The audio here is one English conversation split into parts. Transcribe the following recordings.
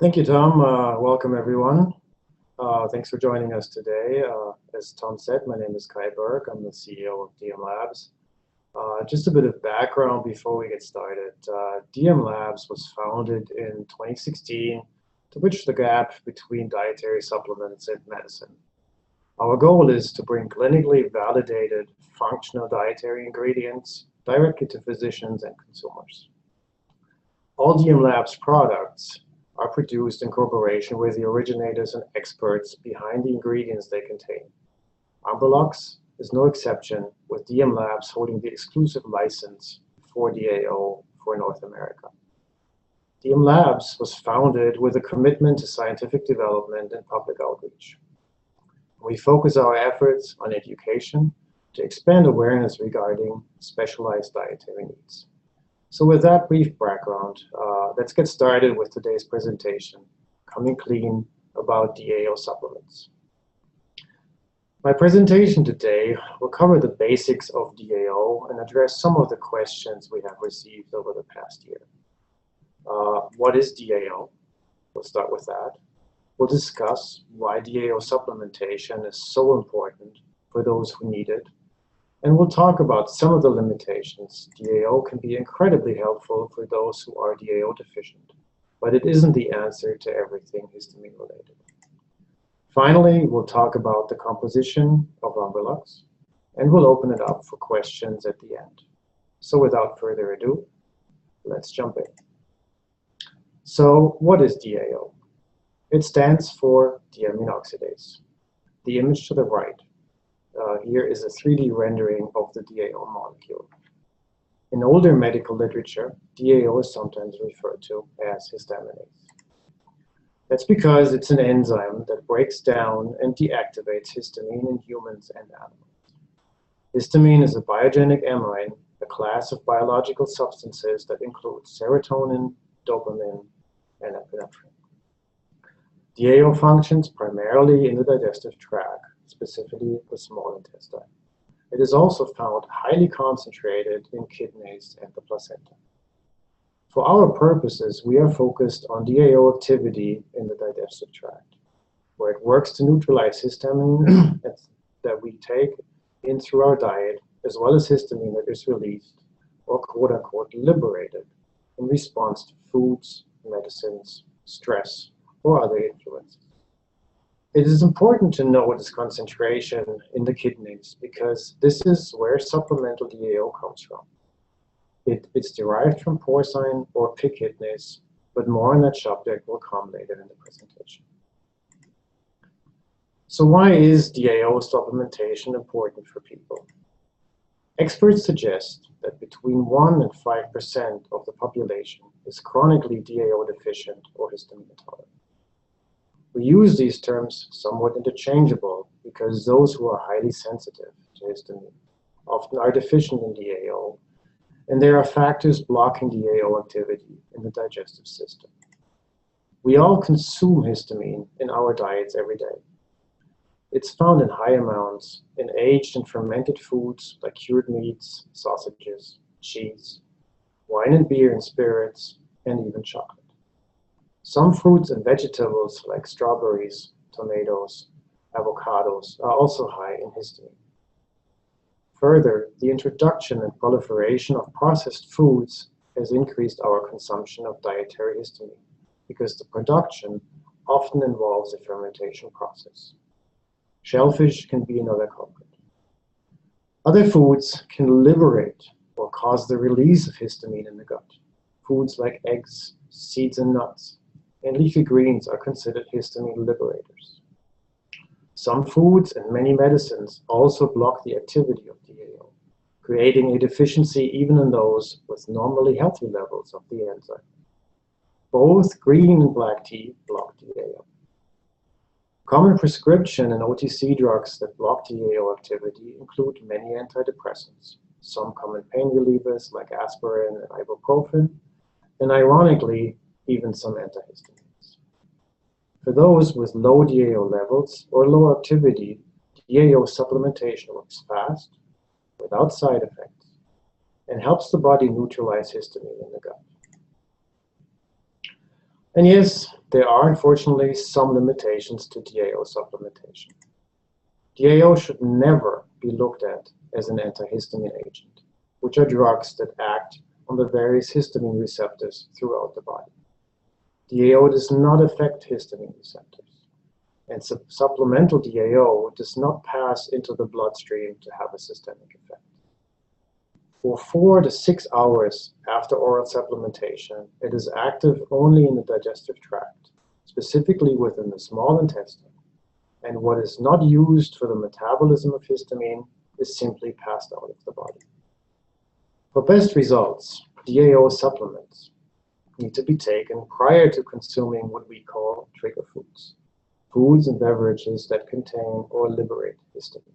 Thank you, Tom. Welcome, everyone. Thanks for joining us today. As Tom said, my name is Cai Berg. I'm the CEO of Diem Labs. Just a bit of background before we get started. Diem Labs was founded in 2016 to bridge the gap between dietary supplements and medicine. Our goal is to bring clinically validated functional dietary ingredients directly to physicians and consumers. All Diem Labs products are produced in cooperation with the originators and experts behind the ingredients they contain. Umbrellux is no exception, with Diem Labs holding the exclusive license for DAO for North America. Diem Labs was founded with a commitment to scientific development and public outreach. We focus our efforts on education to expand awareness regarding specialized dietary needs. So with that brief background, let's get started with today's presentation, Coming Clean about DAO supplements. My presentation today will cover the basics of DAO and address some of the questions we have received over the past year. What is DAO? We'll start with that. We'll discuss why DAO supplementation is so important for those who need it. And we'll talk about some of the limitations. DAO can be incredibly helpful for those who are DAO deficient, but it isn't the answer to everything histamine related. Finally, we'll talk about the composition of Umbrellux, and we'll open it up for questions at the end. So without further ado, let's jump in. So what is DAO? It stands for deamine oxidase. The image to the right. Here is a 3D rendering of the DAO molecule. In older medical literature, DAO is sometimes referred to as histaminase. That's because it's an enzyme that breaks down and deactivates histamine in humans and animals. Histamine is a biogenic amine, a class of biological substances that include serotonin, dopamine, and epinephrine. DAO functions primarily in the digestive tract, specifically the small intestine. It is also found highly concentrated in kidneys and the placenta. For our purposes, we are focused on DAO activity in the digestive tract, where it works to neutralize histamine that we take in through our diet, as well as histamine that is released or quote-unquote liberated in response to foods, medicines, stress, or other influences. It is important to know this concentration in the kidneys because this is where supplemental DAO comes from. It's derived from porcine or pig kidneys, but more on that subject will come later in the presentation. So why is DAO supplementation important for people? Experts suggest that between 1% and 5% of the population is chronically DAO deficient or histamine intolerant. We use these terms somewhat interchangeable because those who are highly sensitive to histamine often are deficient in DAO, and there are factors blocking DAO activity in the digestive system. We all consume histamine in our diets every day. It's found in high amounts in aged and fermented foods like cured meats, sausages, cheese, wine and beer and spirits, and even chocolate. Some fruits and vegetables like strawberries, tomatoes, avocados are also high in histamine. Further, the introduction and proliferation of processed foods has increased our consumption of dietary histamine because the production often involves a fermentation process. Shellfish can be another culprit. Other foods can liberate or cause the release of histamine in the gut. Foods like eggs, seeds, and nuts, and leafy greens are considered histamine liberators. Some foods and many medicines also block the activity of DAO, creating a deficiency even in those with normally healthy levels of the enzyme. Both green and black tea block DAO. Common prescription and OTC drugs that block DAO activity include many antidepressants, some common pain relievers like aspirin and ibuprofen, and ironically, even some antihistamines. For those with low DAO levels or low activity, DAO supplementation works fast, without side effects, and helps the body neutralize histamine in the gut. And yes, There are unfortunately some limitations to DAO supplementation. DAO should never be looked at as an antihistamine agent, which are drugs that act on the various histamine receptors throughout the body. DAO does not affect histamine receptors, and supplemental DAO does not pass into the bloodstream to have a systemic effect. For 4 to 6 hours after oral supplementation, it is active only in the digestive tract, specifically within the small intestine, and what is not used for the metabolism of histamine is simply passed out of the body. For best results, DAO supplements need to be taken prior to consuming what we call trigger foods, foods and beverages that contain or liberate histamine.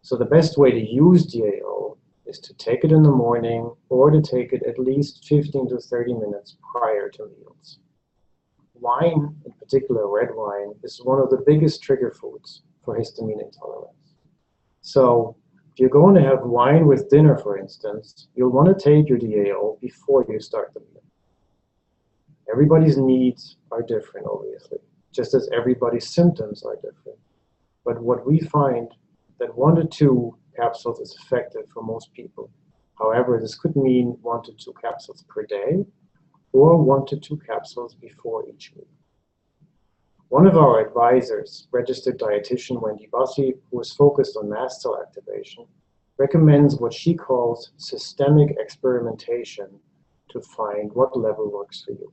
So the best way to use DAO is to take it in the morning or to take it at least 15 to 30 minutes prior to meals. Wine, in particular red wine, is one of the biggest trigger foods for histamine intolerance. So if you're going to have wine with dinner, for instance, you'll want to take your DAO before you start the meal. Everybody's needs are different, obviously, just as everybody's symptoms are different. But what we find that 1 to 2 capsules is effective for most people. However, this could mean 1 to 2 capsules per day or 1 to 2 capsules before each meal. One of our advisors, registered dietitian Wendy Bussey, who is focused on mast cell activation, recommends what she calls systemic experimentation to find what level works for you.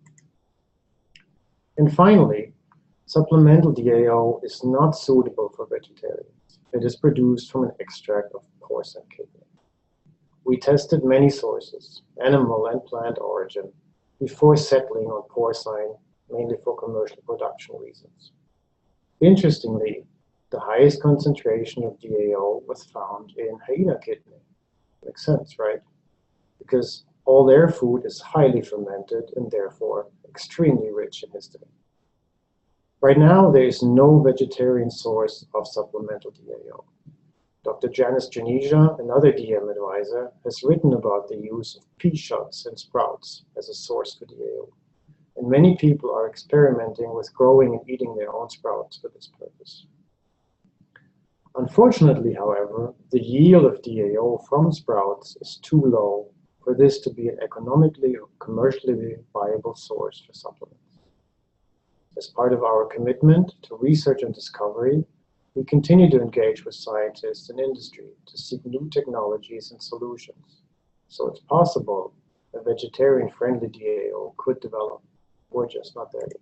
And finally, supplemental DAO is not suitable for vegetarians. It is produced from an extract of porcine kidney. We tested many sources, animal and plant origin, before settling on porcine, mainly for commercial production reasons. Interestingly, the highest concentration of DAO was found in hyena kidney. Makes sense, right? Because all their food is highly fermented and therefore extremely rich in histamine. Right now, there is no vegetarian source of supplemental DAO. Dr. Janice Janesia, another DM advisor, has written about the use of pea shoots and sprouts as a source for DAO. And many people are experimenting with growing and eating their own sprouts for this purpose. Unfortunately, however, the yield of DAO from sprouts is too low for this to be an economically or commercially viable source for supplements. As part of our commitment to research and discovery, we continue to engage with scientists and industry to seek new technologies and solutions. So it's possible a vegetarian-friendly DAO could develop. We're just not there yet.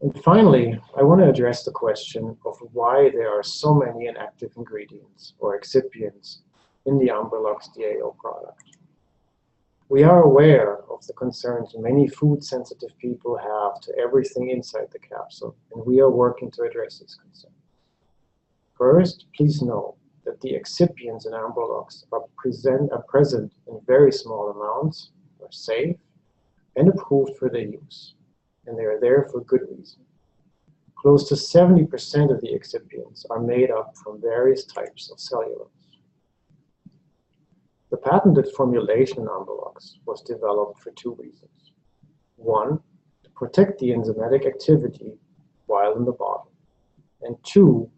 And finally, I want to address the question of why there are so many inactive ingredients or excipients in the Umbrellux DAO product. We are aware of the concerns many food-sensitive people have to everything inside the capsule, and we are working to address this concern. First, please know that the excipients in Umbrellux are present in very small amounts, are safe, and approved for their use, and they are there for good reason. Close to 70% of the excipients are made up from various types of cellulose. The patented formulation in Umbrellux was developed for 2 reasons. 1, to protect the enzymatic activity while in the bottle, and 2,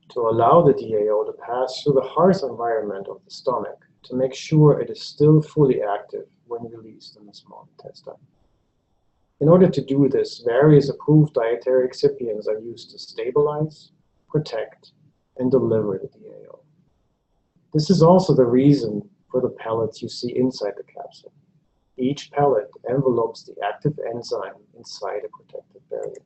to allow the DAO to pass through the harsh environment of the stomach to make sure it is still fully active when released in the small intestine. In order to do this, various approved dietary excipients are used to stabilize, protect, and deliver the DAO. This is also the reason for the pellets you see inside the capsule. Each pellet envelopes the active enzyme inside a protective barrier.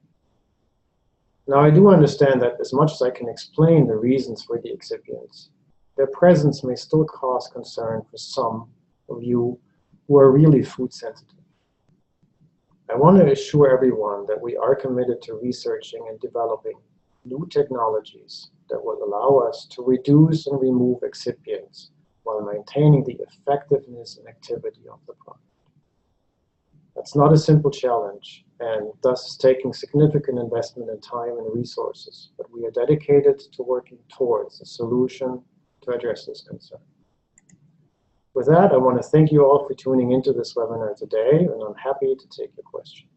Now, I do understand that as much as I can explain the reasons for the excipients, their presence may still cause concern for some of you who are really food sensitive. I want to assure everyone that we are committed to researching and developing new technologies that will allow us to reduce and remove excipients while maintaining the effectiveness and activity of the product. That's not a simple challenge, and thus is taking significant investment in time and resources, but we are dedicated to working towards a solution to address this concern. With that, I want to thank you all for tuning into this webinar today, and I'm happy to take your questions.